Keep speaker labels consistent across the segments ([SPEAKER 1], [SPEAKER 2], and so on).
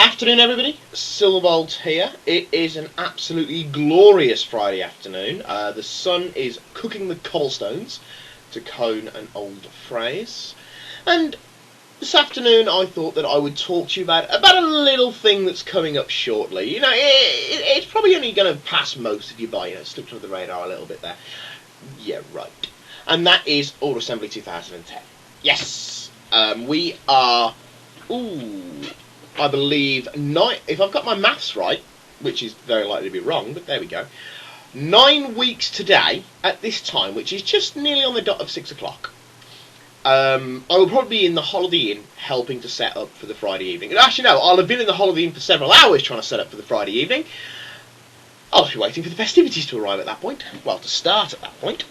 [SPEAKER 1] Afternoon, everybody. Silverbolt here. It is an absolutely glorious Friday afternoon. The sun is cooking the cobblestones, to coin an old phrase. And this afternoon, I thought that I would talk to you about a little thing that's coming up shortly. You know, it's probably only going to pass most of you by. You know, slipped under the radar a little bit there. Yeah, right. And that is Auto Assembly 2010. Yes, we are. I believe if I've got my maths right, which is very likely to be wrong, but there we go. 9 weeks today at this time, which is just nearly on the dot of 6 o'clock. I will probably be in the Holiday Inn helping to set up for the Friday evening. Actually, no, I'll have been in the Holiday Inn for several hours trying to set up for the Friday evening. I'll be waiting for the festivities to arrive at that point. Well, to start at that point.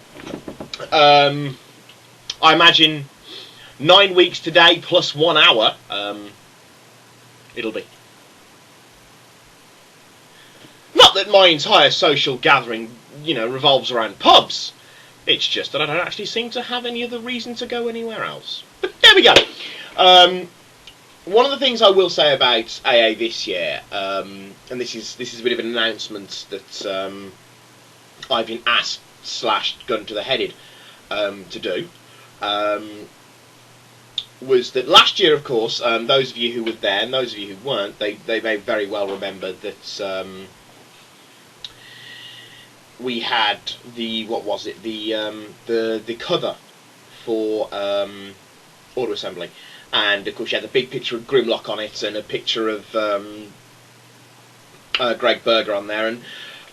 [SPEAKER 1] I imagine 9 weeks today plus 1 hour. It'll be. Not that my entire social gathering, revolves around pubs. It's just that I don't actually seem to have any other reason to go anywhere else. But there we go. One of the things I will say about AA this year, and this is a bit of an announcement that I've been asked / gun to the headed to do, was that last year, of course, those of you who were there and those of you who weren't, they may very well remember that we had the cover for Auto Assembly, and of course you had the big picture of Grimlock on it and a picture of Greg Berger on there, and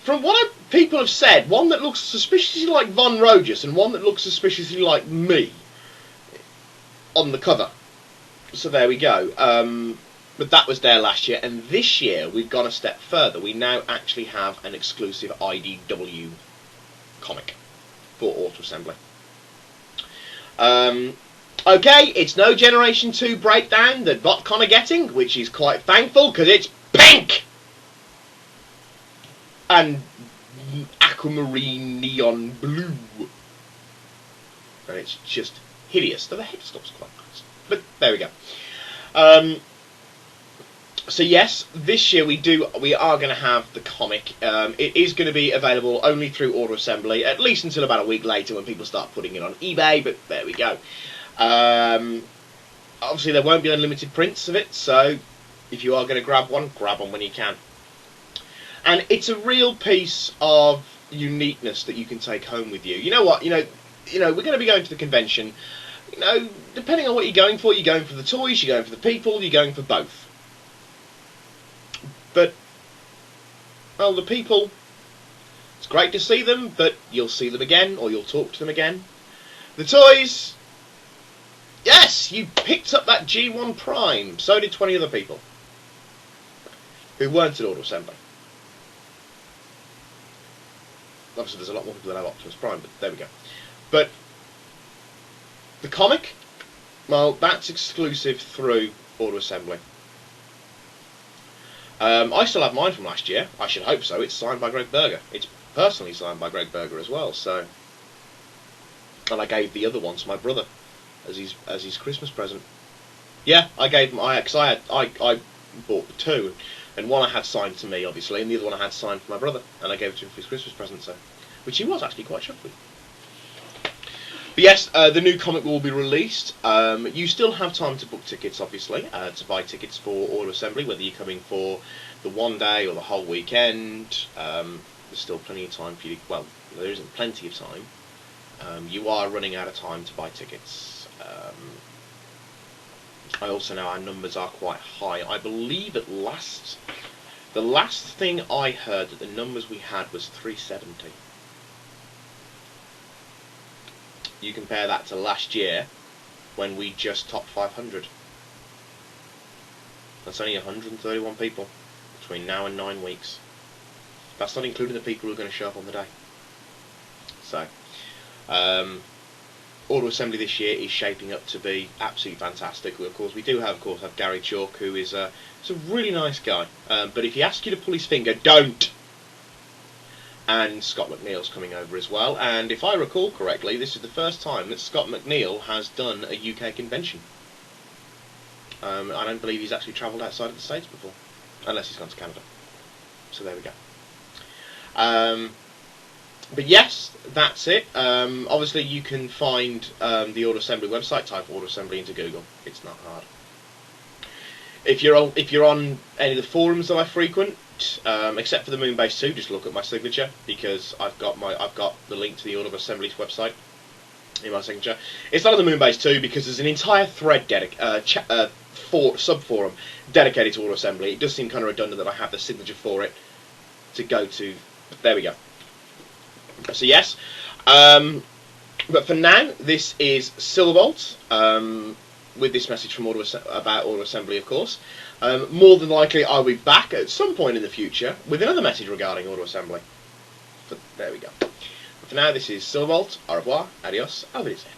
[SPEAKER 1] from what people have said, one that looks suspiciously like Von Rogus and one that looks suspiciously like me on the cover. So there we go. But that was there last year, and this year we've gone a step further. We now actually have an exclusive IDW comic for Auto Assembly. Okay, it's no Generation 2 breakdown that BotCon are getting, which is quite thankful, because it's pink! And aquamarine neon blue. And it's just hideous. Though the head stuff's quite nice. But there we go. So yes, this year we are going to have the comic. It is going to be available only through Auto Assembly, at least until about a week later when people start putting it on eBay. But there we go. Obviously, there won't be unlimited prints of it, so if you are going to grab one when you can. And it's a real piece of uniqueness that you can take home with you. You know what? We're going to be going to the convention. Depending on what you're going for the toys, you're going for the people, you're going for both. But, well, the people, it's great to see them, but you'll see them again, or you'll talk to them again. The toys, yes, you picked up that G1 Prime. So did 20 other people who weren't at Auto Assembly. Obviously, there's a lot more people that have Optimus Prime, but there we go. But the comic, well, that's exclusive through Auto Assembly. I still have mine from last year. I should hope so. It's signed by Greg Berger. It's personally signed by Greg Berger as well. So, and I gave the other one to my brother as his Christmas present. Yeah, I gave him. I bought the two, and one I had signed to me, obviously, and the other one I had signed for my brother, and I gave it to him for his Christmas present. So, which he was actually quite chuffed with. But yes, the new comic will be released. You still have time to book tickets, obviously, to buy tickets for Auto Assembly, whether you're coming for the one day or the whole weekend. There's still plenty of time for you. Well, there isn't plenty of time. You are running out of time to buy tickets. I also know our numbers are quite high. I believe the last thing I heard that the numbers we had was 370. You compare that to last year, when we just topped 500. That's only 131 people between now and 9 weeks. That's not including the people who are going to show up on the day. So, Auto Assembly this year is shaping up to be absolutely fantastic. Of course, we do have Gary Chalk, who is a really nice guy. But if he asks you to pull his finger, don't. And Scott McNeil's coming over as well, and if I recall correctly, this is the first time that Scott McNeil has done a UK convention. I don't believe he's actually travelled outside of the States before. unless he's gone to Canada. So there we go. But yes, that's it. Obviously, you can find the Auto Assembly website. Type Auto Assembly into Google. It's not hard. If you're on any of the forums that I frequent, except for the Moonbase 2, just look at my signature, because I've got the link to the Auto Assembly's website in my signature. It's not on the Moonbase 2 because there's an entire thread sub-forum dedicated to Auto Assembly. It does seem kind of redundant that I have the signature for it to go to. There we go. So yes, but for now, this is Silverbolt, with this message from about Auto Assembly, of course. More than likely, I'll be back at some point in the future with another message regarding Auto Assembly. But there we go. But for now, this is Silverbolt. Au revoir, adios, auf Wiedersehen.